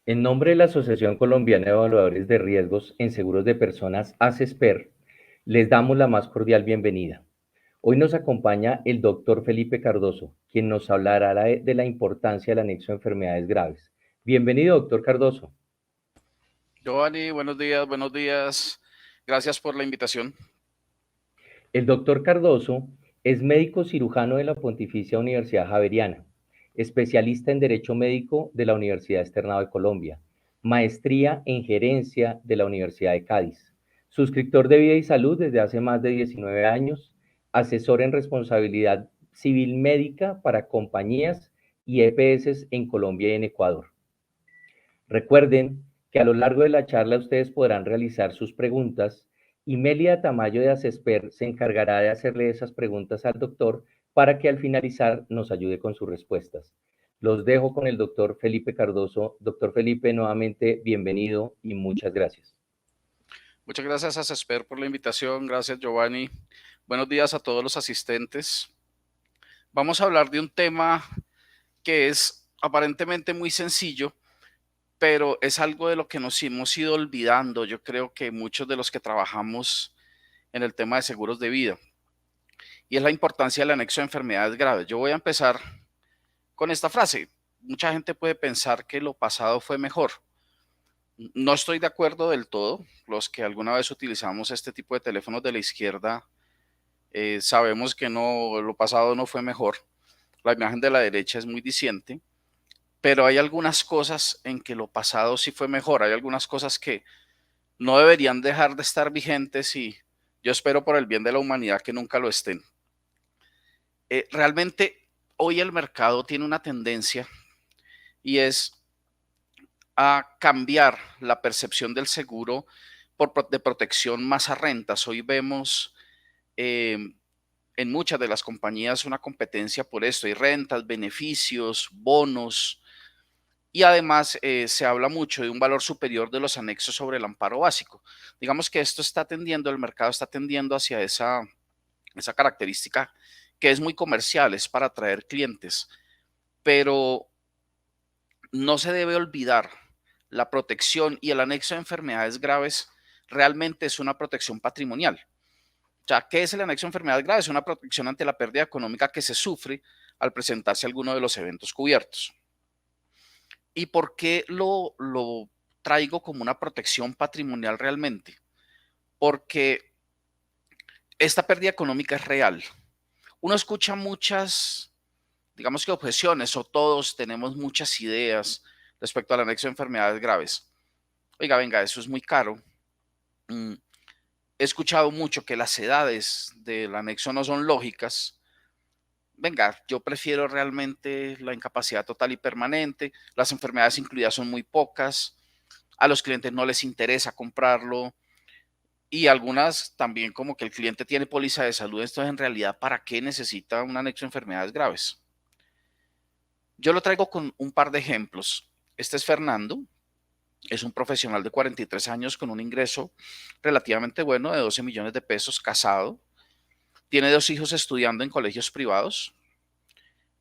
En nombre de la Asociación Colombiana de Evaluadores de Riesgos en Seguros de Personas, ASESPER, les damos la más cordial bienvenida. Hoy nos acompaña el doctor Felipe Cardoso, quien nos hablará de la importancia del anexo de enfermedades graves. Bienvenido, doctor Cardoso. Giovanni, buenos días, buenos días. Gracias por la invitación. El doctor Cardoso es médico cirujano de la Pontificia Universidad Javeriana, especialista en Derecho Médico de la Universidad Externado de Colombia, maestría en Gerencia de la Universidad de Cádiz, suscriptor de Vida y Salud desde hace más de 19 años, asesor en responsabilidad civil médica para compañías y EPS en Colombia y en Ecuador. Recuerden que a lo largo de la charla ustedes podrán realizar sus preguntas y Melia Tamayo de Asesper se encargará de hacerle esas preguntas al doctor para que al finalizar nos ayude con sus respuestas. Los dejo con el doctor Felipe Cardoso. Doctor Felipe, nuevamente bienvenido y muchas gracias. Muchas gracias a CESPER por la invitación. Gracias, Giovanni. Buenos días a todos los asistentes. Vamos a hablar de un tema que es aparentemente muy sencillo, pero es algo de lo que nos hemos ido olvidando. Yo creo que muchos de los que trabajamos en el tema de seguros de vida, y es la importancia del anexo de enfermedades graves. Yo voy a empezar con esta frase. Mucha gente puede pensar que lo pasado fue mejor. No estoy de acuerdo del todo. Los que alguna vez utilizamos este tipo de teléfonos de la izquierda sabemos que no, lo pasado no fue mejor. La imagen de la derecha es muy diciente, pero hay algunas cosas en que lo pasado sí fue mejor. Hay algunas cosas que no deberían dejar de estar vigentes y yo espero por el bien de la humanidad que nunca lo estén. Realmente hoy el mercado tiene una tendencia y es a cambiar la percepción del seguro de protección más a rentas. Hoy vemos eh, en muchas de las compañías una competencia por esto. Hay rentas, beneficios, bonos y además se habla mucho de un valor superior de los anexos sobre el amparo básico. Digamos que esto está tendiendo, el mercado está tendiendo hacia esa característica que es muy comercial, es para atraer clientes, pero no se debe olvidar la protección y el anexo de enfermedades graves realmente es una protección patrimonial. O sea, ¿qué es el anexo de enfermedades graves? Es una protección ante la pérdida económica que se sufre al presentarse alguno de los eventos cubiertos. ¿Y por qué lo traigo como una protección patrimonial realmente? Porque esta pérdida económica es real. Uno escucha muchas, digamos que objeciones, o todos tenemos muchas ideas respecto al anexo de enfermedades graves. Oiga, venga, eso es muy caro. Mm, He escuchado mucho que las edades del anexo no son lógicas. Venga, yo prefiero realmente la incapacidad total y permanente. Las enfermedades incluidas son muy pocas. A los clientes no les interesa comprarlo. Y algunas también como que el cliente tiene póliza de salud. Entonces, en realidad, ¿para qué necesita un anexo de enfermedades graves? Yo lo traigo con un par de ejemplos. Este es Fernando. Es un profesional de 43 años con un ingreso relativamente bueno de 12 millones de pesos, casado. Tiene dos hijos estudiando en colegios privados.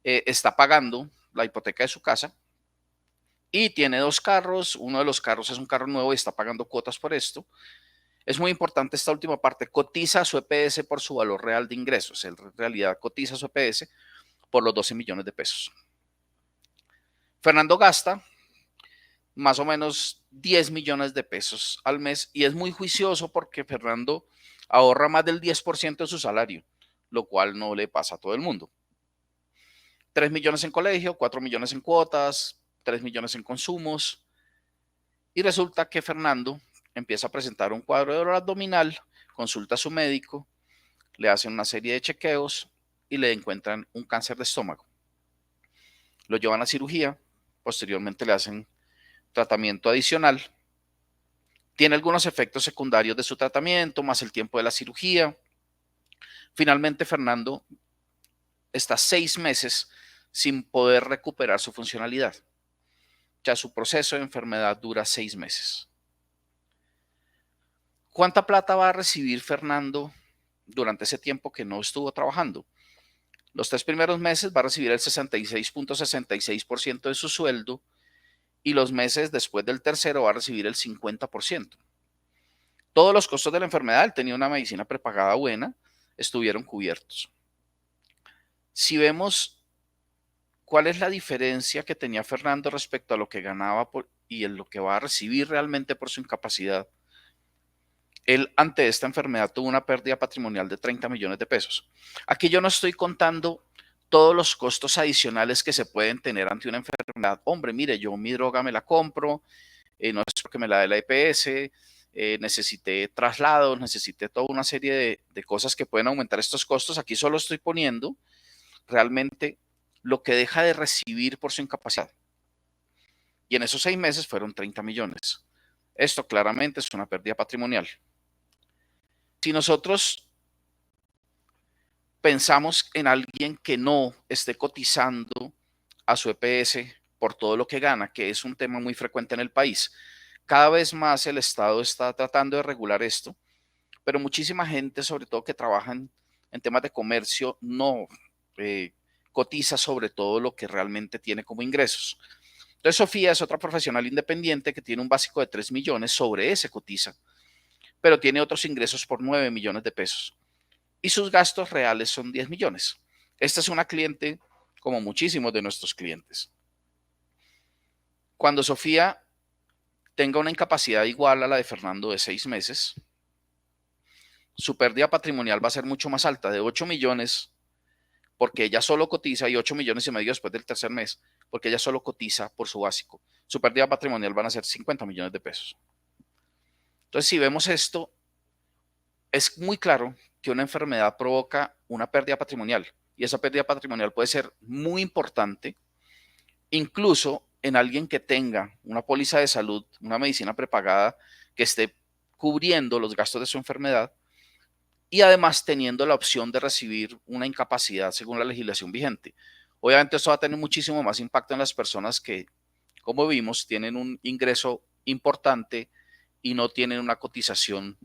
Está pagando la hipoteca de su casa y tiene dos carros. Uno de los carros es un carro nuevo y está pagando cuotas por esto. Es muy importante esta última parte. Cotiza su EPS por su valor real de ingresos. En realidad cotiza su EPS por los 12 millones de pesos. Fernando gasta más o menos 10 millones de pesos al mes y es muy juicioso porque Fernando ahorra más del 10% de su salario, lo cual no le pasa a todo el mundo. 3 millones en colegio, 4 millones en cuotas, 3 millones en consumos. Y resulta que Fernando empieza a presentar un cuadro de dolor abdominal, consulta a su médico, le hacen una serie de chequeos y le encuentran un cáncer de estómago. Lo llevan a cirugía, posteriormente le hacen tratamiento adicional. Tiene algunos efectos secundarios de su tratamiento, más el tiempo de la cirugía. Finalmente, Fernando está 6 meses sin poder recuperar su funcionalidad. Ya su proceso de enfermedad dura 6 meses. ¿Cuánta plata va a recibir Fernando durante ese tiempo que no estuvo trabajando? Los 3 primeros meses va a recibir el 66.66% de su sueldo y los meses después del tercero va a recibir el 50%. Todos los costos de la enfermedad, él tenía una medicina prepagada buena, estuvieron cubiertos. Si vemos cuál es la diferencia que tenía Fernando respecto a lo que ganaba y en lo que va a recibir realmente por su incapacidad, él ante esta enfermedad tuvo una pérdida patrimonial de 30 millones de pesos. Aquí yo no estoy contando todos los costos adicionales que se pueden tener ante una enfermedad. Hombre, mire, yo mi droga me la compro, no es porque me la dé la EPS, necesité traslados, necesité toda una serie de cosas que pueden aumentar estos costos. Aquí solo estoy poniendo realmente lo que deja de recibir por su incapacidad. Y en esos 6 meses fueron 30 millones. Esto claramente es una pérdida patrimonial. Si nosotros pensamos en alguien que no esté cotizando a su EPS por todo lo que gana, que es un tema muy frecuente en el país, cada vez más el Estado está tratando de regular esto, pero muchísima gente, sobre todo que trabaja en temas de comercio, no cotiza sobre todo lo que realmente tiene como ingresos. Entonces, Sofía es otra profesional independiente que tiene un básico de 3 millones, sobre ese cotiza, pero tiene otros ingresos por 9 millones de pesos. Y sus gastos reales son 10 millones. Esta es una cliente como muchísimos de nuestros clientes. Cuando Sofía tenga una incapacidad igual a la de Fernando de 6 meses, su pérdida patrimonial va a ser mucho más alta, de 8 millones, porque ella solo cotiza, y 8 millones y medio después del tercer mes, porque ella solo cotiza por su básico. Su pérdida patrimonial van a ser 50 millones de pesos. Entonces, si vemos esto, es muy claro que una enfermedad provoca una pérdida patrimonial, y esa pérdida patrimonial puede ser muy importante, incluso en alguien que tenga una póliza de salud, una medicina prepagada que esté cubriendo los gastos de su enfermedad y además teniendo la opción de recibir una incapacidad según la legislación vigente. Obviamente esto va a tener muchísimo más impacto en las personas que, como vimos, tienen un ingreso importante y no tienen una cotización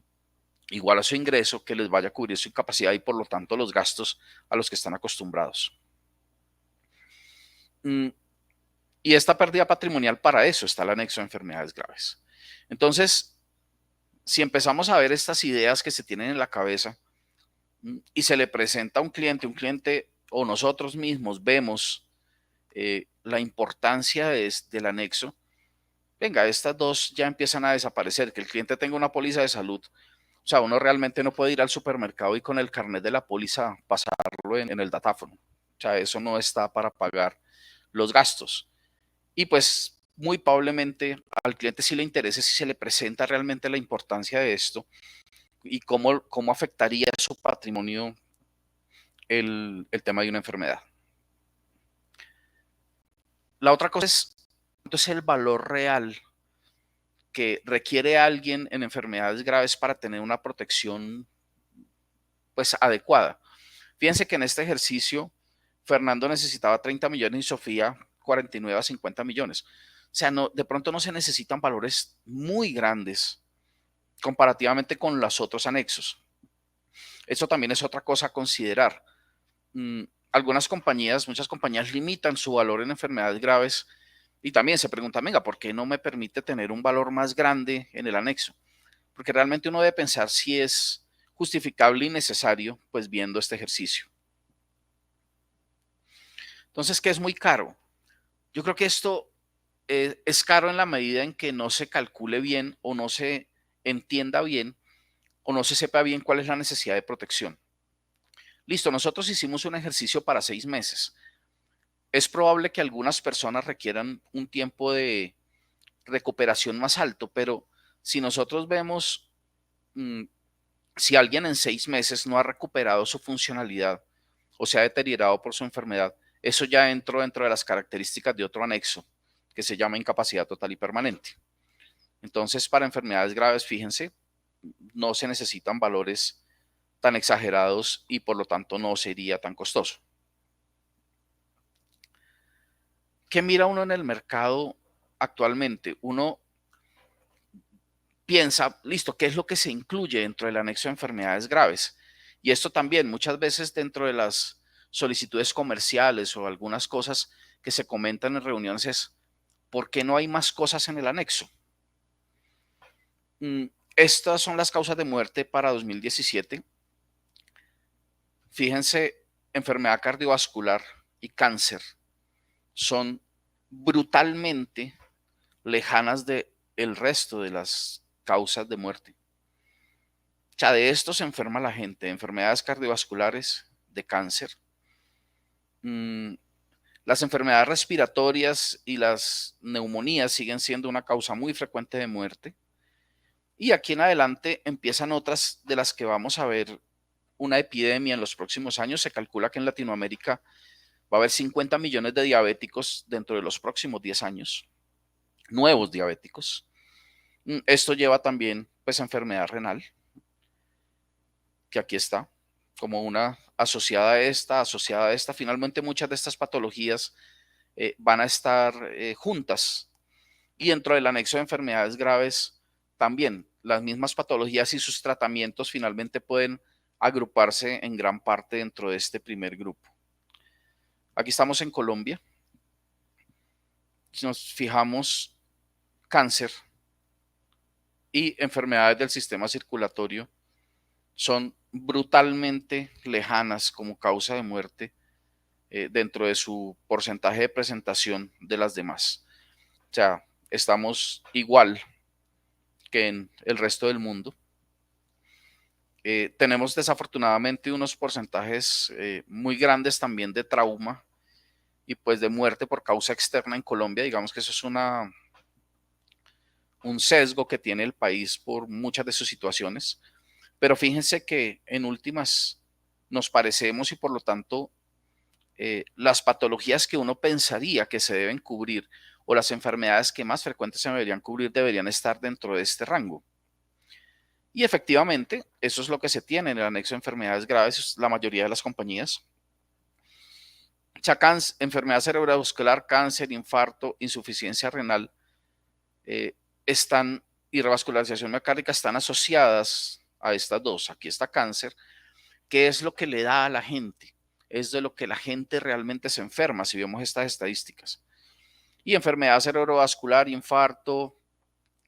igual a su ingreso que les vaya a cubrir su incapacidad y por lo tanto los gastos a los que están acostumbrados. Y esta pérdida patrimonial, para eso está el anexo de enfermedades graves. Entonces, si empezamos a ver estas ideas que se tienen en la cabeza y se le presenta a un cliente o nosotros mismos vemos la importancia del anexo, venga, estas dos ya empiezan a desaparecer, que el cliente tenga una póliza de salud. O sea, uno realmente no puede ir al supermercado y con el carnet de la póliza pasarlo en el datáfono. O sea, eso no está para pagar los gastos. Y pues muy probablemente al cliente sí le interese si se le presenta realmente la importancia de esto y cómo afectaría su patrimonio el tema de una enfermedad. La otra cosa es, ¿cuánto es el valor real que requiere alguien en enfermedades graves para tener una protección pues adecuada? Fíjense que en este ejercicio Fernando necesitaba 30 millones y Sofía 49 a 50 millones. O sea, no, de pronto no se necesitan valores muy grandes comparativamente con los otros anexos. Eso también es otra cosa a considerar. Algunas compañías, muchas compañías limitan su valor en enfermedades graves y también se preguntan, venga, ¿por qué no me permite tener un valor más grande en el anexo? Porque realmente uno debe pensar si es justificable y necesario, pues viendo este ejercicio. Entonces, ¿qué es muy caro? Yo creo que esto es caro en la medida en que no se calcule bien o no se entienda bien o no se sepa bien cuál es la necesidad de protección. Listo, nosotros hicimos un ejercicio para 6 meses. Es probable que algunas personas requieran un tiempo de recuperación más alto, pero si nosotros vemos si alguien en 6 meses no ha recuperado su funcionalidad o se ha deteriorado por su enfermedad, eso ya entró dentro de las características de otro anexo que se llama incapacidad total y permanente. Entonces, para enfermedades graves, fíjense, no se necesitan valores tan exagerados y por lo tanto no sería tan costoso. ¿Qué mira uno en el mercado actualmente? Uno piensa, listo, ¿qué es lo que se incluye dentro del anexo de enfermedades graves? Y esto también muchas veces dentro de las solicitudes comerciales o algunas cosas que se comentan en reuniones es, ¿Por qué no hay más cosas en el anexo? Estas son las causas de muerte para 2017. Fíjense, enfermedad cardiovascular y cáncer son brutalmente lejanas del resto de las causas de muerte. O sea, de esto se enferma la gente, de enfermedades cardiovasculares, de cáncer. Las enfermedades respiratorias y las neumonías siguen siendo una causa muy frecuente de muerte. Y aquí en adelante empiezan otras de las que vamos a ver una epidemia en los próximos años. Se calcula que en Latinoamérica va a haber 50 millones de diabéticos dentro de los próximos 10 años, nuevos diabéticos. Esto lleva también pues a enfermedad renal, que aquí está, como una asociada a esta. Finalmente muchas de estas patologías van a estar juntas. Y dentro del anexo de enfermedades graves, también las mismas patologías y sus tratamientos finalmente pueden agruparse en gran parte dentro de este primer grupo. Aquí estamos en Colombia. Si nos fijamos, cáncer y enfermedades del sistema circulatorio son brutalmente lejanas como causa de muerte dentro de su porcentaje de presentación de las demás. O sea, estamos igual que en el resto del mundo. Tenemos desafortunadamente unos porcentajes muy grandes también de trauma y pues de muerte por causa externa en Colombia. Digamos que eso es un sesgo que tiene el país por muchas de sus situaciones. Pero fíjense que en últimas nos parecemos y por lo tanto las patologías que uno pensaría que se deben cubrir o las enfermedades que más frecuentes se deberían cubrir deberían estar dentro de este rango. Y efectivamente, eso es lo que se tiene en el anexo de enfermedades graves, la mayoría de las compañías. Enfermedad cerebrovascular, cáncer, infarto, insuficiencia renal, están y revascularización mecánica están asociadas a estas dos. Aquí está cáncer. ¿Qué es lo que le da a la gente? Es de lo que la gente realmente se enferma, si vemos estas estadísticas. Y enfermedad cerebrovascular, infarto,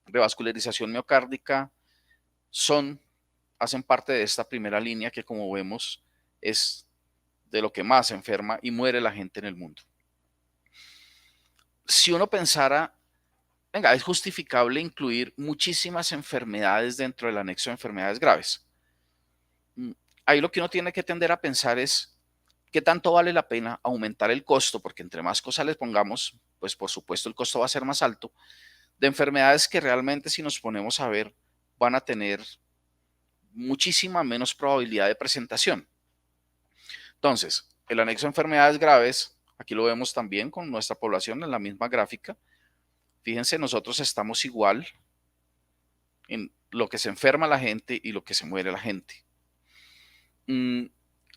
revascularización miocárdica, hacen parte de esta primera línea que, como vemos, es de lo que más se enferma y muere la gente en el mundo. Si uno pensara, venga, es justificable incluir muchísimas enfermedades dentro del anexo de enfermedades graves. Ahí lo que uno tiene que tender a pensar es qué tanto vale la pena aumentar el costo, porque entre más cosas les pongamos, pues por supuesto el costo va a ser más alto, de enfermedades que realmente si nos ponemos a ver van a tener muchísima menos probabilidad de presentación. Entonces, el anexo de enfermedades graves, aquí lo vemos también con nuestra población en la misma gráfica. Fíjense, nosotros estamos igual en lo que se enferma la gente y lo que se muere la gente.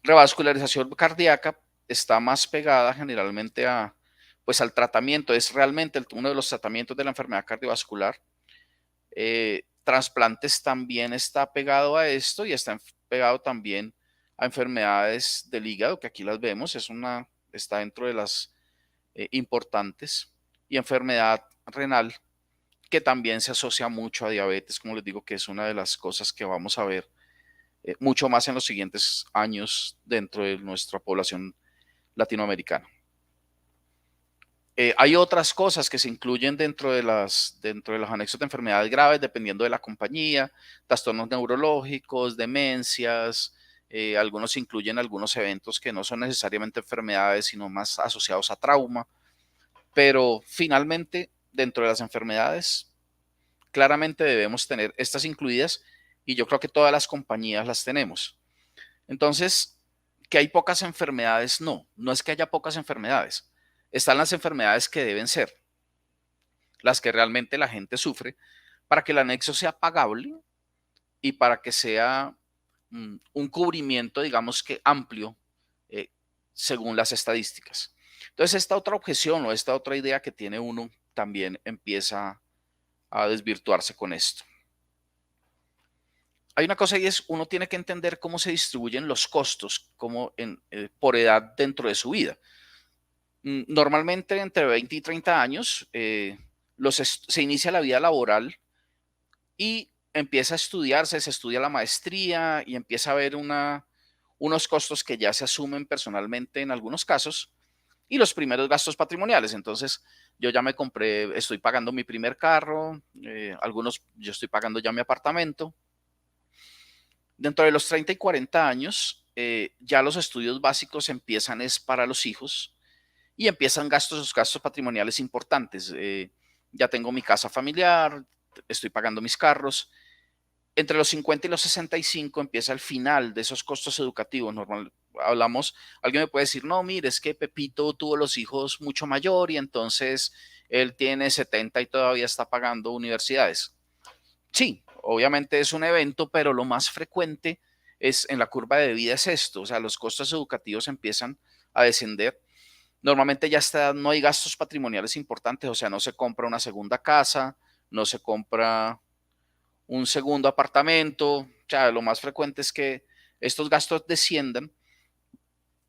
Revascularización cardíaca está más pegada generalmente pues al tratamiento, es realmente uno de los tratamientos de la enfermedad cardiovascular. Trasplantes también está pegado a esto y está pegado también a enfermedades del hígado, que aquí las vemos, está dentro de las importantes, y enfermedad renal, que también se asocia mucho a diabetes, como les digo, que es una de las cosas que vamos a ver mucho más en los siguientes años dentro de nuestra población latinoamericana. Hay otras cosas que se incluyen dentro de los anexos de enfermedades graves, dependiendo de la compañía, trastornos neurológicos, demencias, algunos incluyen algunos eventos que no son necesariamente enfermedades, sino más asociados a trauma, pero finalmente dentro de las enfermedades, claramente debemos tener estas incluidas y yo creo que todas las compañías las tenemos. Entonces, que hay pocas enfermedades, no es que haya pocas enfermedades. Están las enfermedades que deben ser, las que realmente la gente sufre, para que el anexo sea pagable y para que sea un cubrimiento, digamos que amplio, según las estadísticas. Entonces, esta otra objeción o esta otra idea que tiene uno también empieza a desvirtuarse con esto. Hay una cosa y es, uno tiene que entender cómo se distribuyen los costos por edad dentro de su vida. Normalmente entre 20 y 30 años se inicia la vida laboral y empieza a estudiarse, se estudia la maestría y empieza a haber unos costos que ya se asumen personalmente en algunos casos y los primeros gastos patrimoniales. Entonces, yo ya me compré, estoy pagando mi primer carro, yo estoy pagando ya mi apartamento. Dentro de los 30 y 40 años, ya los estudios básicos empiezan es para los hijos y empiezan los gastos patrimoniales importantes. Ya tengo mi casa familiar, estoy pagando mis carros. Entre los 50 y los 65 empieza el final de esos costos educativos. Alguien me puede decir, no, mire, es que Pepito tuvo los hijos mucho mayor y entonces él tiene 70 y todavía está pagando universidades. Sí, obviamente es un evento, pero lo más frecuente es en la curva de vida es esto, o sea, los costos educativos empiezan a descender. Normalmente ya no hay gastos patrimoniales importantes, o sea, no se compra una segunda casa, no se compra un segundo apartamento, o sea, lo más frecuente es que estos gastos desciendan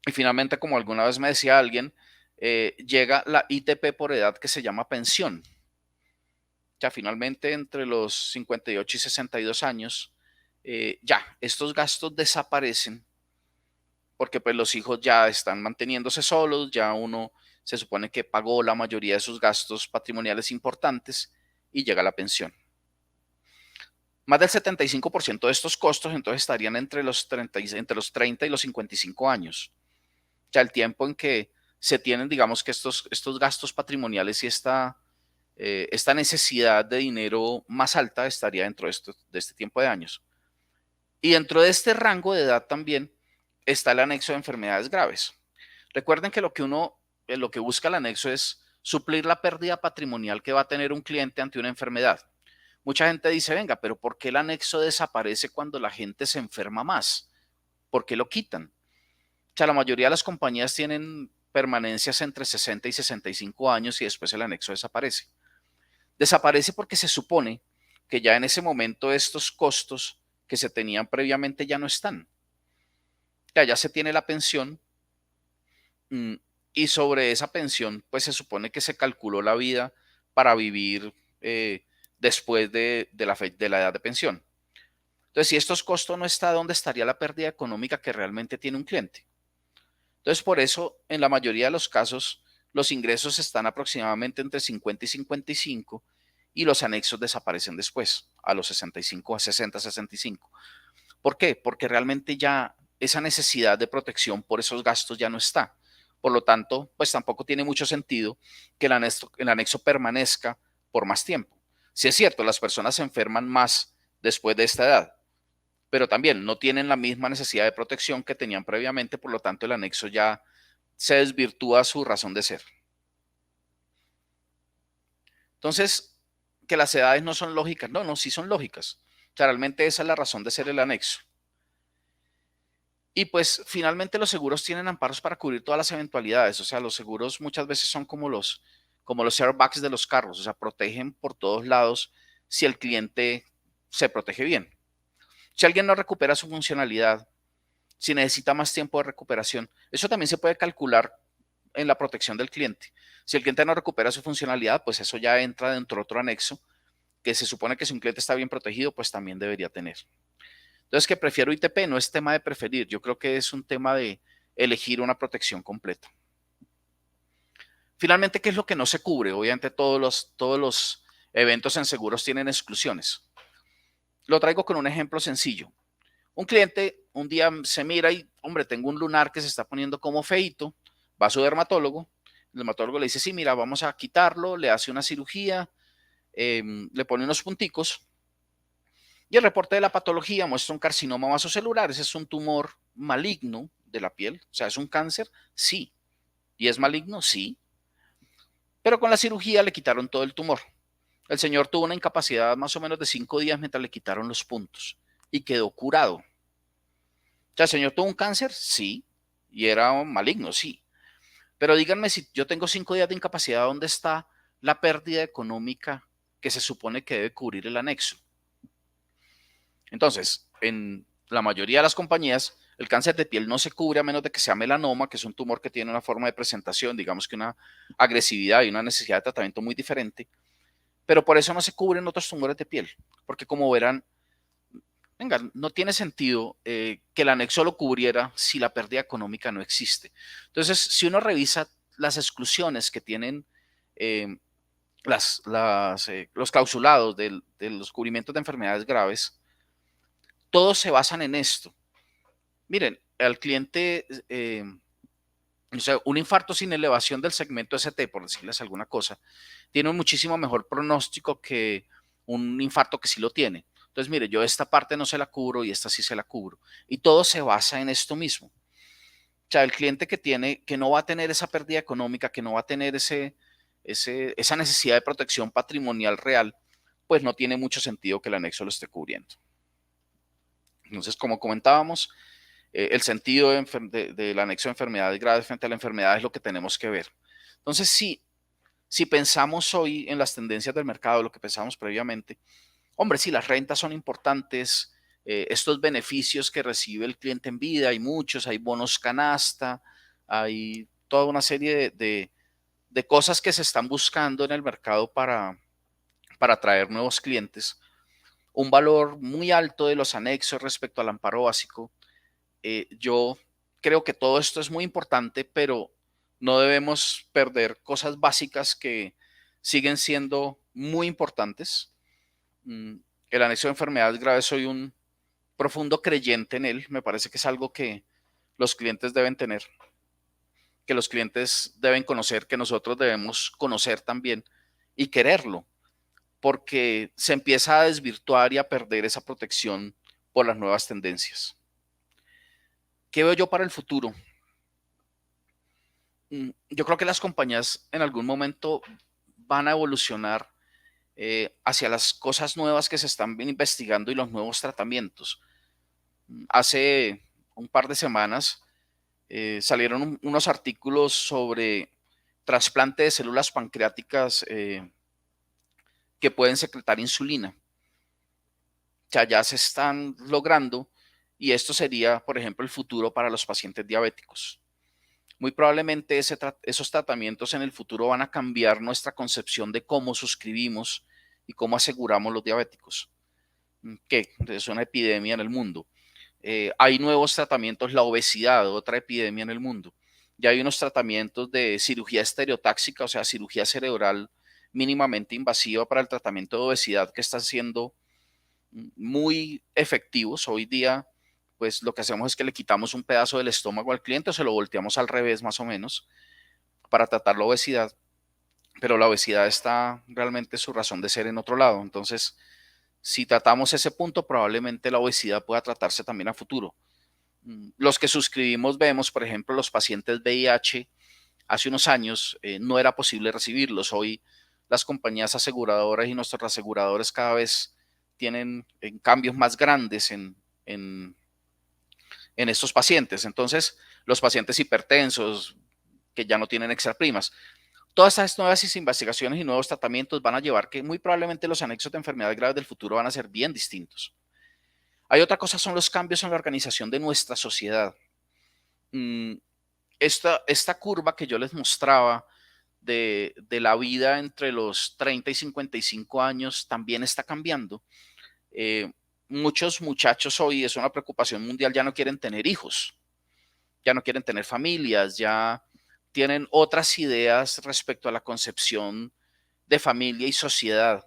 y finalmente, como alguna vez me decía alguien, llega la ITP por edad que se llama pensión. Ya finalmente entre los 58 y 62 años, ya estos gastos desaparecen porque pues los hijos ya están manteniéndose solos, ya uno se supone que pagó la mayoría de sus gastos patrimoniales importantes y llega la pensión. Más del 75% de estos costos entonces estarían entre los 30 y los 55 años. Ya el tiempo en que se tienen, digamos que estos gastos patrimoniales y esta necesidad de dinero más alta estaría dentro de este tiempo de años. Y dentro de este rango de edad también está el anexo de enfermedades graves. Recuerden que lo que busca el anexo es suplir la pérdida patrimonial que va a tener un cliente ante una enfermedad. Mucha gente dice, venga, pero ¿por qué el anexo desaparece cuando la gente se enferma más? ¿Por qué lo quitan? O sea, la mayoría de las compañías tienen permanencias entre 60 y 65 años y después el anexo desaparece. Desaparece porque se supone que ya en ese momento estos costos que se tenían previamente ya no están. Ya se tiene la pensión y sobre esa pensión pues se supone que se calculó la vida para vivir después de la edad de pensión. Entonces, si estos costos no están, ¿dónde estaría la pérdida económica que realmente tiene un cliente? Entonces, por eso, en la mayoría de los casos, los ingresos están aproximadamente entre 50 y 55 y los anexos desaparecen después, a los 65, a 60, 65. ¿Por qué? Porque realmente ya esa necesidad de protección por esos gastos ya no está. Por lo tanto, pues tampoco tiene mucho sentido que el anexo permanezca por más tiempo. Si es cierto, las personas se enferman más después de esta edad, pero también no tienen la misma necesidad de protección que tenían previamente, por lo tanto el anexo ya se desvirtúa su razón de ser. Entonces, que las edades no son lógicas, no, sí son lógicas. O sea, realmente esa es la razón de ser el anexo. Y pues finalmente los seguros tienen amparos para cubrir todas las eventualidades. O sea, los seguros muchas veces son como los airbags de los carros. O sea, protegen por todos lados si el cliente se protege bien. Si alguien no recupera su funcionalidad, si necesita más tiempo de recuperación, eso también se puede calcular en la protección del cliente. Si el cliente no recupera su funcionalidad, pues eso ya entra dentro de otro anexo que se supone que si un cliente está bien protegido, pues también debería tener. Entonces, que prefiero ITP no es tema de preferir, yo creo que es un tema de elegir una protección completa. Finalmente, ¿qué es lo que no se cubre? Obviamente todos los eventos en seguros tienen exclusiones. Lo traigo con un ejemplo sencillo. Un cliente un día se mira y, hombre, tengo un lunar que se está poniendo como feito, va a su dermatólogo, el dermatólogo le dice, sí, mira, vamos a quitarlo, le hace una cirugía, le pone unos punticos y el reporte de la patología muestra un carcinoma vasocelular. Ese es un tumor maligno de la piel. O sea, ¿es un cáncer? Sí. ¿Y es maligno? Sí. Pero con la cirugía le quitaron todo el tumor. El señor tuvo una incapacidad más o menos de 5 días mientras le quitaron los puntos y quedó curado. O sea, ¿el señor tuvo un cáncer? Sí. ¿Y era maligno? Sí. Pero díganme, si yo tengo 5 días de incapacidad, ¿dónde está la pérdida económica que se supone que debe cubrir el anexo? Entonces, en la mayoría de las compañías, El cáncer de piel no se cubre a menos de que sea melanoma, que es un tumor que tiene una forma de presentación, digamos que una agresividad y una necesidad de tratamiento muy diferente, pero por eso no se cubren otros tumores de piel, porque como verán, venga, no tiene sentido que el anexo lo cubriera si la pérdida económica no existe. Entonces, si uno revisa las exclusiones que tienen eh, los clausulados de los cubrimientos de enfermedades graves, todos se basan en esto. Miren, al cliente, o sea, un infarto sin elevación del segmento ST, por decirles alguna cosa, tiene un muchísimo mejor pronóstico que un infarto que sí lo tiene. Entonces, mire, yo esta parte no se la cubro y esta sí se la cubro. Y todo se basa en esto mismo. O sea, el cliente que no va a tener esa pérdida económica, que no va a tener esa necesidad de protección patrimonial real, pues no tiene mucho sentido que el anexo lo esté cubriendo. Entonces, como comentábamos, el sentido del anexo de enfermedades graves frente a la enfermedad es lo que tenemos que ver. Entonces, si pensamos hoy en las tendencias del mercado, lo que pensamos previamente, hombre, sí, las rentas son importantes, estos beneficios que recibe el cliente en vida, hay muchos, hay bonos canasta, hay toda una serie de cosas que se están buscando en el mercado para atraer nuevos clientes. Un valor muy alto de los anexos respecto al amparo básico. Yo creo que todo esto es muy importante, pero no debemos perder cosas básicas que siguen siendo muy importantes. El anexo de enfermedades graves, soy un profundo creyente en él. Me parece que es algo que los clientes deben tener, que los clientes deben conocer, que nosotros debemos conocer también y quererlo, porque se empieza a desvirtuar y a perder esa protección por las nuevas tendencias. ¿Qué veo yo para el futuro? Yo creo que las compañías en algún momento van a evolucionar hacia las cosas nuevas que se están investigando y los nuevos tratamientos. Hace un par de semanas salieron unos artículos sobre trasplante de células pancreáticas que pueden secretar insulina. O sea, ya se están logrando y esto sería, por ejemplo, el futuro para los pacientes diabéticos. Muy probablemente esos tratamientos en el futuro van a cambiar nuestra concepción de cómo suscribimos y cómo aseguramos los diabéticos, que es una epidemia en el mundo. Hay nuevos tratamientos, la obesidad, otra epidemia en el mundo. Ya hay unos tratamientos de cirugía estereotáxica, o sea, cirugía cerebral mínimamente invasiva para el tratamiento de obesidad que están siendo muy efectivos. Hoy día, pues lo que hacemos es que le quitamos un pedazo del estómago al cliente o se lo volteamos al revés más o menos para tratar la obesidad, pero la obesidad está realmente su razón de ser en otro lado. Entonces, si tratamos ese punto, probablemente la obesidad pueda tratarse también a futuro. Los que suscribimos vemos, por ejemplo, los pacientes VIH, hace unos años no era posible recibirlos. Hoy las compañías aseguradoras y nuestros aseguradores cada vez tienen cambios más grandes en, en estos pacientes. Entonces, los pacientes hipertensos que ya no tienen extra primas. Todas estas nuevas investigaciones y nuevos tratamientos van a llevar que muy probablemente los anexos de enfermedades graves del futuro van a ser bien distintos. Hay otra cosa, son los cambios en la organización de nuestra sociedad. Esta curva que yo les mostraba de la vida entre los 30 y 55 años también está cambiando. Muchos muchachos hoy, es una preocupación mundial, ya no quieren tener hijos, ya no quieren tener familias, ya tienen otras ideas respecto a la concepción de familia y sociedad.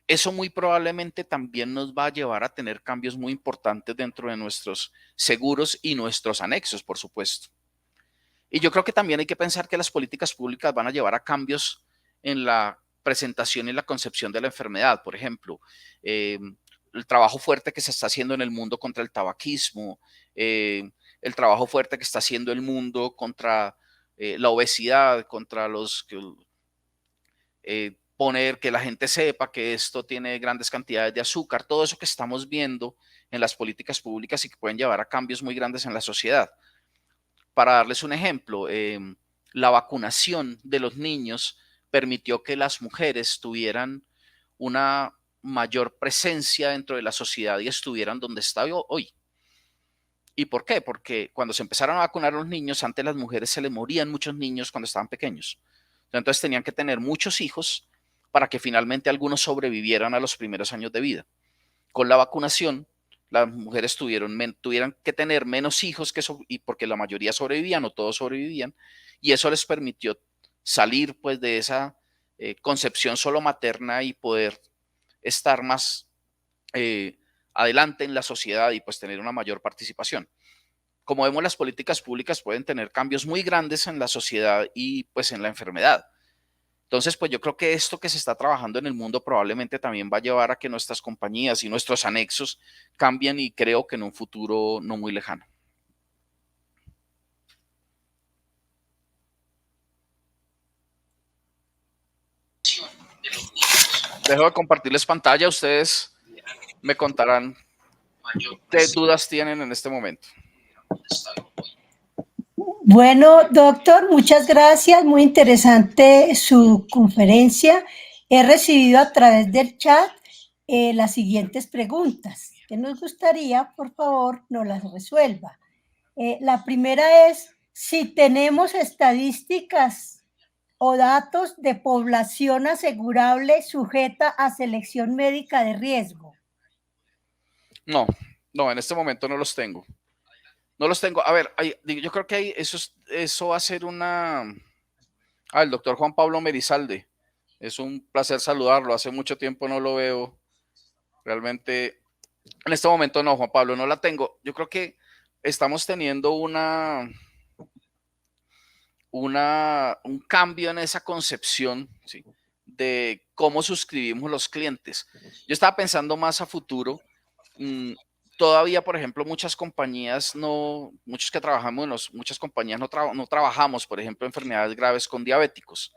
Eso muy probablemente también nos va a llevar a tener cambios muy importantes dentro de nuestros seguros y nuestros anexos, por supuesto. Y yo creo que también hay que pensar que las políticas públicas van a llevar a cambios en la presentación y la concepción de la enfermedad. Por ejemplo, el trabajo fuerte que se está haciendo en el mundo contra el tabaquismo, el trabajo fuerte que está haciendo el mundo contra la obesidad, contra poner que la gente sepa que esto tiene grandes cantidades de azúcar, todo eso que estamos viendo en las políticas públicas y que pueden llevar a cambios muy grandes en la sociedad. Para darles un ejemplo, la vacunación de los niños permitió que las mujeres tuvieran una mayor presencia dentro de la sociedad y estuvieran donde está hoy. ¿Y por qué? Porque cuando se empezaron a vacunar a los niños, antes las mujeres se les morían muchos niños cuando estaban pequeños. Entonces tenían que tener muchos hijos para que finalmente algunos sobrevivieran a los primeros años de vida. Con la vacunación, las mujeres tuvieran que tener menos hijos y porque la mayoría sobrevivían o todos sobrevivían, y eso les permitió salir pues de esa concepción solo materna y poder estar más eh, adelante en la sociedad y pues tener una mayor participación. Como vemos, las políticas públicas pueden tener cambios muy grandes en la sociedad y pues en la enfermedad. Entonces, pues yo creo que esto que se está trabajando en el mundo probablemente también va a llevar a que nuestras compañías y nuestros anexos cambien y creo que en un futuro no muy lejano. Dejo de compartirles pantalla, ustedes me contarán qué dudas tienen en este momento. Bueno, doctor, muchas gracias. Muy interesante su conferencia. He recibido a través del chat las siguientes preguntas que nos gustaría, por favor, nos las resuelva. La primera es si tenemos estadísticas o datos de población asegurable sujeta a selección médica de riesgo. No, en este momento no los tengo. No los tengo. A ver, yo creo que eso va a ser una... el doctor Juan Pablo Merizalde. Es un placer saludarlo. Hace mucho tiempo no lo veo. Realmente, en este momento no, Juan Pablo, no la tengo. Yo creo que estamos teniendo un cambio en esa concepción, ¿sí?, de cómo suscribimos los clientes. Yo estaba pensando más a futuro. Todavía, por ejemplo, muchas compañías muchos que trabajamos, muchas compañías no trabajamos, por ejemplo, enfermedades graves con diabéticos.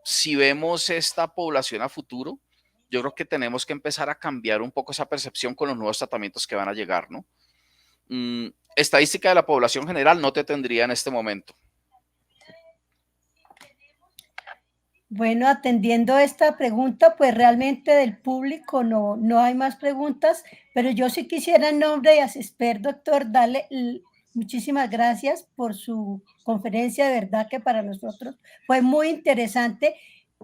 Si vemos esta población a futuro, yo creo que tenemos que empezar a cambiar un poco esa percepción con los nuevos tratamientos que van a llegar, ¿no? Estadística de la población general no te tendría en este momento. Bueno, atendiendo esta pregunta, pues realmente del público no hay más preguntas, pero yo sí quisiera en nombre de ASESPER, doctor, darle muchísimas gracias por su conferencia, de verdad que para nosotros fue muy interesante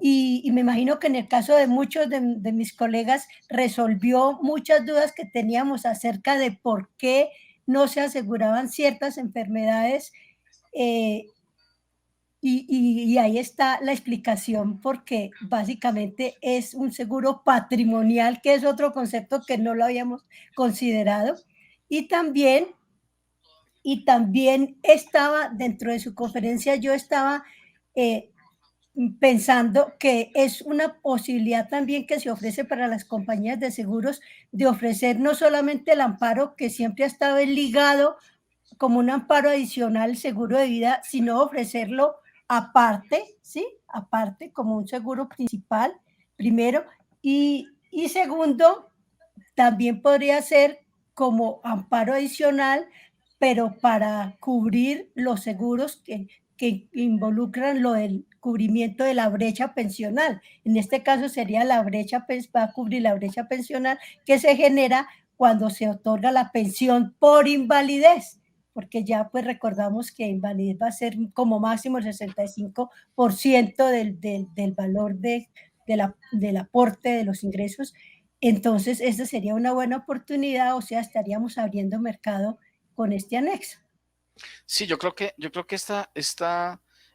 y me imagino que en el caso de muchos de mis colegas resolvió muchas dudas que teníamos acerca de por qué no se aseguraban ciertas enfermedades. Y ahí está la explicación, porque básicamente es un seguro patrimonial, que es otro concepto que no lo habíamos considerado. Y también estaba dentro de su conferencia, yo estaba pensando que es una posibilidad también que se ofrece para las compañías de seguros de ofrecer no solamente el amparo que siempre ha estado ligado como un amparo adicional seguro de vida, sino ofrecerlo aparte, ¿sí? Aparte, como un seguro principal, primero. Y segundo, también podría ser como amparo adicional, pero para cubrir los seguros que involucran lo del cubrimiento de la brecha pensional. En este caso sería va a cubrir la brecha pensional que se genera cuando se otorga la pensión por invalidez, porque ya pues recordamos que invalidez va a ser como máximo el 65% del valor del aporte de los ingresos. Entonces, esta sería una buena oportunidad, o sea, estaríamos abriendo mercado con este anexo. Sí, yo creo que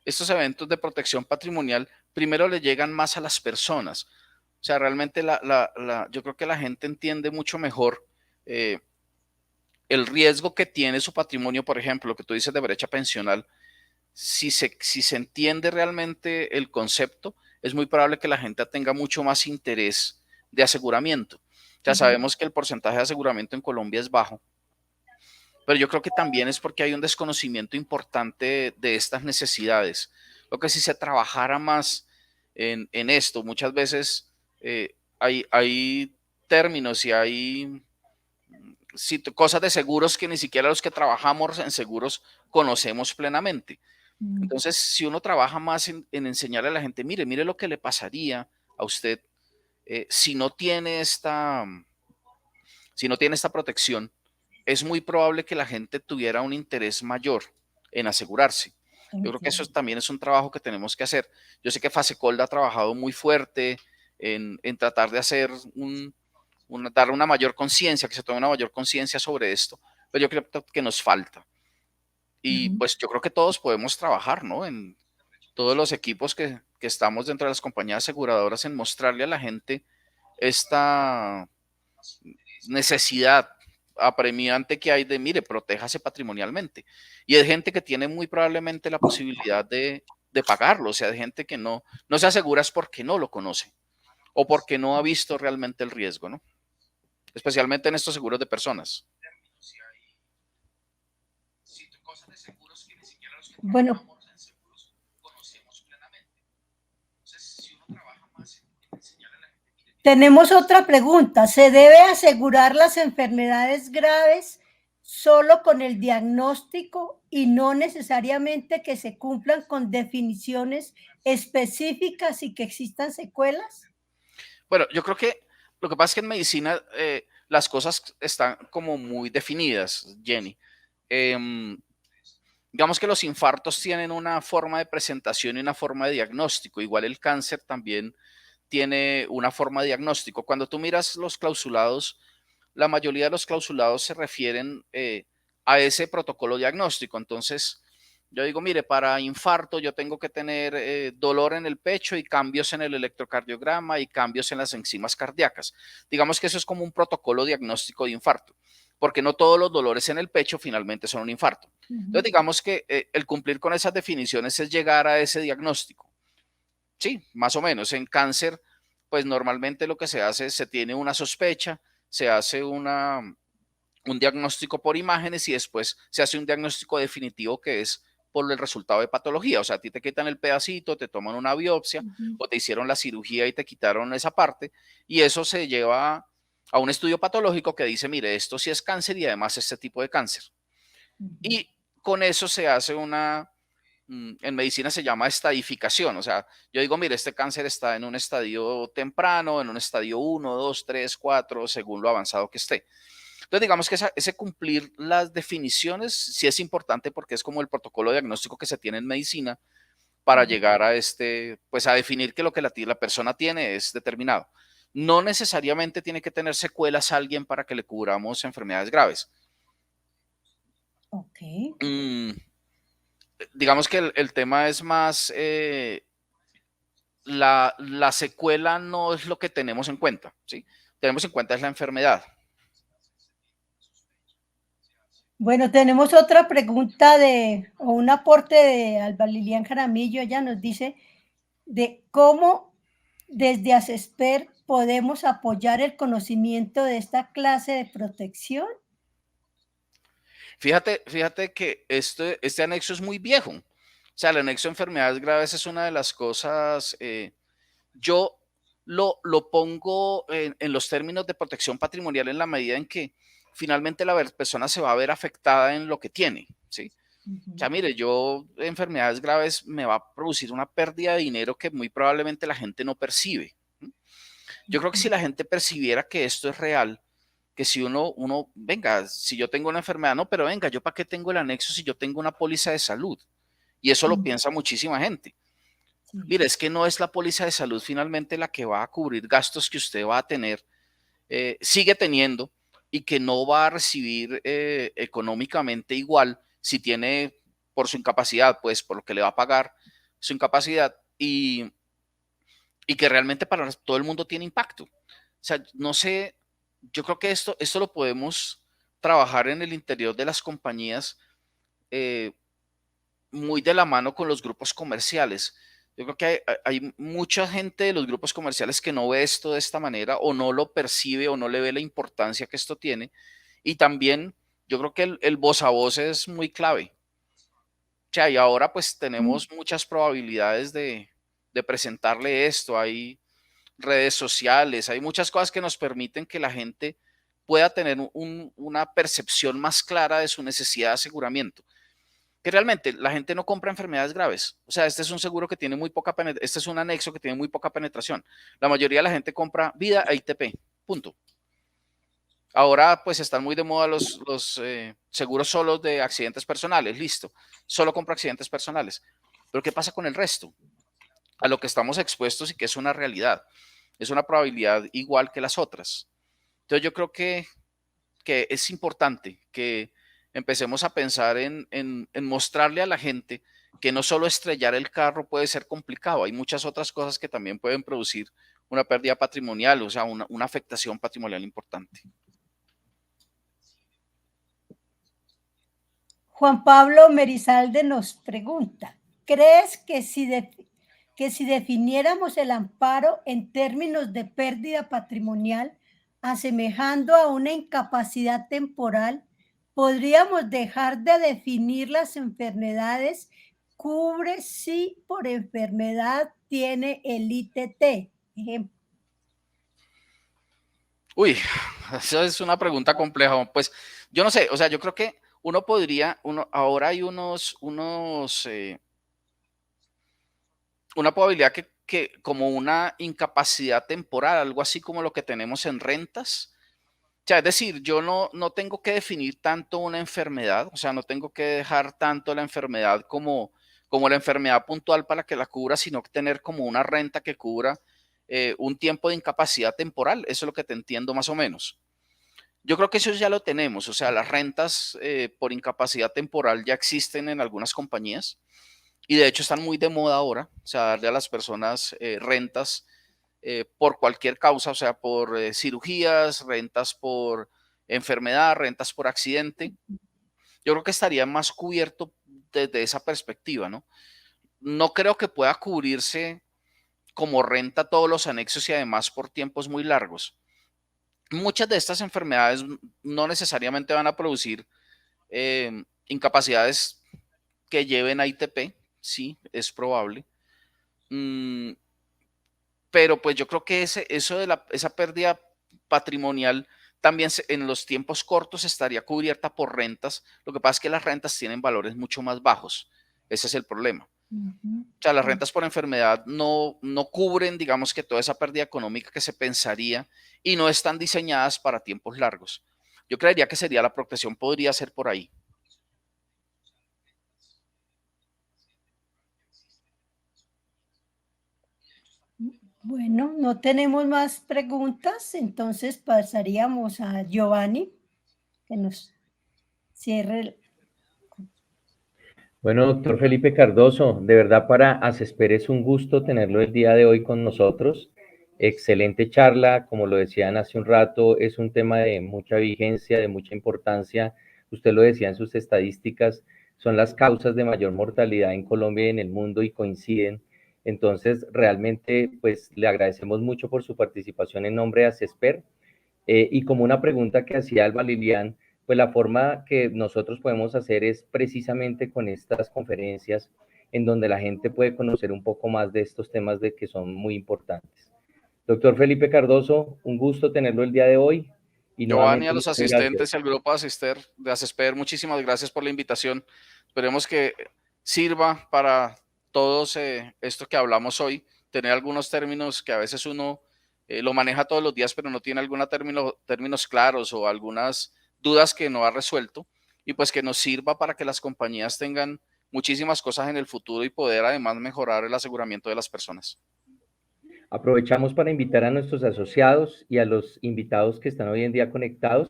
estos eventos de protección patrimonial primero le llegan más a las personas. O sea, realmente yo creo que la gente entiende mucho mejor el riesgo que tiene su patrimonio, por ejemplo, lo que tú dices de brecha pensional. Si se entiende realmente el concepto, es muy probable que la gente tenga mucho más interés de aseguramiento. Ya sabemos que el porcentaje de aseguramiento en Colombia es bajo, pero yo creo que también es porque hay un desconocimiento importante de estas necesidades. Lo que si se trabajara más en esto, muchas veces hay términos y hay cosas de seguros que ni siquiera los que trabajamos en seguros conocemos plenamente. Entonces, si uno trabaja más en enseñarle a la gente, mire lo que le pasaría a usted si no tiene esta protección, es muy probable que la gente tuviera un interés mayor en asegurarse. Yo creo que eso Entiendo. también es un trabajo que tenemos que hacer. Yo sé que Fasecolda ha trabajado muy fuerte en tratar de hacer dar una mayor conciencia, que se tome una mayor conciencia sobre esto, pero yo creo que nos falta. Y Ujú. pues yo creo que todos podemos trabajar, ¿no? En todos los equipos que estamos dentro de las compañías aseguradoras en mostrarle a la gente esta necesidad apremiante que hay de, mire, protéjase patrimonialmente. Y hay gente que tiene muy probablemente la posibilidad de pagarlo, o sea, hay gente que no se asegura es porque no lo conoce o porque no ha visto realmente el riesgo, ¿no? Especialmente en estos seguros de personas. Bueno, tenemos otra pregunta. ¿Se debe asegurar las enfermedades graves solo con el diagnóstico y no necesariamente que se cumplan con definiciones específicas y que existan secuelas? Bueno, yo creo que lo que pasa es que en medicina las cosas están como muy definidas, Jenny. Digamos que los infartos tienen una forma de presentación y una forma de diagnóstico. Igual el cáncer también tiene una forma de diagnóstico. Cuando tú miras los clausulados, la mayoría de los clausulados se refieren a ese protocolo diagnóstico. Entonces, yo digo, mire, para infarto yo tengo que tener dolor en el pecho y cambios en el electrocardiograma y cambios en las enzimas cardíacas. Digamos que eso es como un protocolo diagnóstico de infarto, porque no todos los dolores en el pecho finalmente son un infarto. Entonces, Ujú. digamos que el cumplir con esas definiciones es llegar a ese diagnóstico. Sí, más o menos. En cáncer, pues normalmente lo que se hace es se tiene una sospecha, se hace un diagnóstico por imágenes y después se hace un diagnóstico definitivo que es por el resultado de patología. O sea, a ti te quitan el pedacito, te toman una biopsia Ujú. o te hicieron la cirugía y te quitaron esa parte y eso se lleva a un estudio patológico que dice, mire, esto sí es cáncer y además este tipo de cáncer. Ujú. Y con eso se hace en medicina se llama estadificación, o sea, yo digo, mire, este cáncer está en un estadio temprano, en un estadio 1, 2, 3, 4, según lo avanzado que esté. Entonces, digamos que ese cumplir las definiciones sí es importante porque es como el protocolo diagnóstico que se tiene en medicina para Ujú. llegar a pues a definir que lo que la persona tiene es determinado. No necesariamente tiene que tener secuelas a alguien para que le cubramos enfermedades graves. Ok. Mm, digamos que el tema es más, la secuela no es lo que tenemos en cuenta, ¿sí? Tenemos en cuenta es la enfermedad. Bueno, tenemos otra pregunta o un aporte de Alba Lilian Jaramillo. Ella nos dice de cómo desde ASESPER podemos apoyar el conocimiento de esta clase de protección. Fíjate que este anexo es muy viejo. O sea, el anexo de enfermedades graves es una de las cosas, yo lo pongo en los términos de protección patrimonial en la medida en que finalmente la persona se va a ver afectada en lo que tiene, ¿sí? O Ujú. sea, mire, yo enfermedades graves me va a producir una pérdida de dinero que muy probablemente la gente no percibe. ¿M? Yo creo que si Ujú. la gente percibiera que esto es real, que si venga, si yo tengo una enfermedad, no, pero venga, yo para qué tengo el anexo si yo tengo una póliza de salud. Y eso lo Mm. piensa muchísima gente. Sí. Mire, es que no es la póliza de salud finalmente la que va a cubrir gastos que usted va a tener, sigue teniendo y que no va a recibir económicamente igual si tiene por su incapacidad, pues por lo que le va a pagar su incapacidad y que realmente para todo el mundo tiene impacto. O sea, no sé, yo creo que esto lo podemos trabajar en el interior de las compañías eh, muy de la mano con los grupos comerciales. Yo creo que hay mucha gente de los grupos comerciales que no ve esto de esta manera o no lo percibe o no le ve la importancia que esto tiene. Y también yo creo que el voz a voz es muy clave. O sea, y ahora pues Mm. tenemos muchas probabilidades de presentarle esto. Hay redes sociales, hay muchas cosas que nos permiten que la gente pueda tener una percepción más clara de su necesidad de aseguramiento. Que realmente la gente no compra enfermedades graves. O sea, este es un seguro que tiene muy poca penetración, este es un anexo que tiene muy poca penetración. La mayoría de la gente compra vida e ITP, punto. Ahora pues están muy de moda los seguros solos de accidentes personales, listo, solo compra accidentes personales. Pero ¿qué pasa con el resto? A lo que estamos expuestos y que es una realidad, es una probabilidad igual que las otras. Entonces yo creo que es importante que empecemos a pensar en mostrarle a la gente que no solo estrellar el carro puede ser complicado, hay muchas otras cosas que también pueden producir una pérdida patrimonial, o sea, una afectación patrimonial importante. Juan Pablo Merizalde nos pregunta, ¿crees que si definiéramos el amparo en términos de pérdida patrimonial, asemejando a una incapacidad temporal, podríamos dejar de definir las enfermedades? Cubre si por enfermedad tiene el ITT. Ejemplo. Uy, esa es una pregunta compleja. Pues yo no sé, o sea, yo creo que ahora hay una probabilidad que como una incapacidad temporal, algo así como lo que tenemos en rentas. O sea, es decir, yo no tengo que definir tanto una enfermedad, o sea, no tengo que dejar tanto la enfermedad como la enfermedad puntual para que la cubra, sino que tener como una renta que cubra un tiempo de incapacidad temporal. Eso es lo que te entiendo más o menos. Yo creo que eso ya lo tenemos, o sea, las rentas por incapacidad temporal ya existen en algunas compañías y de hecho están muy de moda ahora, o sea, darle a las personas rentas por cualquier causa, o sea, por cirugías, rentas por enfermedad, rentas por accidente. Yo creo que estaría más cubierto desde esa perspectiva, ¿no? No creo que pueda cubrirse como renta todos los anexos y además por tiempos muy largos. Muchas de estas enfermedades no necesariamente van a producir incapacidades que lleven a ITP, sí, es probable. Pero pues yo creo que eso de esa pérdida patrimonial también en los tiempos cortos estaría cubierta por rentas. Lo que pasa es que las rentas tienen valores mucho más bajos. Ese es el problema. O sea, las rentas por enfermedad no cubren, digamos que toda esa pérdida económica que se pensaría y no están diseñadas para tiempos largos. Yo creería que sería la protección, podría ser por ahí. Bueno, no tenemos más preguntas, entonces pasaríamos a Giovanni, que nos cierre el... Bueno, doctor Felipe Cardoso, de verdad para ASESPER es un gusto tenerlo el día de hoy con nosotros. Excelente charla, como lo decían hace un rato, es un tema de mucha vigencia, de mucha importancia. Usted lo decía en sus estadísticas, son las causas de mayor mortalidad en Colombia y en el mundo y coinciden. Entonces, realmente, pues le agradecemos mucho por su participación en nombre de ASESPER. Y como una pregunta que hacía Alba Lilian, pues la forma que nosotros podemos hacer es precisamente con estas conferencias en donde la gente puede conocer un poco más de estos temas de que son muy importantes. Doctor Felipe Cardoso, un gusto tenerlo el día de hoy. Y Giovanni, a nuevamente los muchas gracias. asistentes y al grupo de ASESPER, muchísimas gracias por la invitación. Esperemos que sirva para todos esto que hablamos hoy, tener algunos términos que a veces uno lo maneja todos los días, pero no tiene algunos términos claros o algunas dudas que no ha resuelto, y pues que nos sirva para que las compañías tengan muchísimas cosas en el futuro y poder además mejorar el aseguramiento de las personas. Aprovechamos para invitar a nuestros asociados y a los invitados que están hoy en día conectados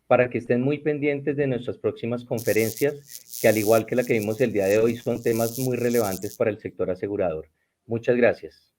para que estén muy pendientes de nuestras próximas conferencias, que al igual que la que vimos el día de hoy, son temas muy relevantes para el sector asegurador. Muchas gracias.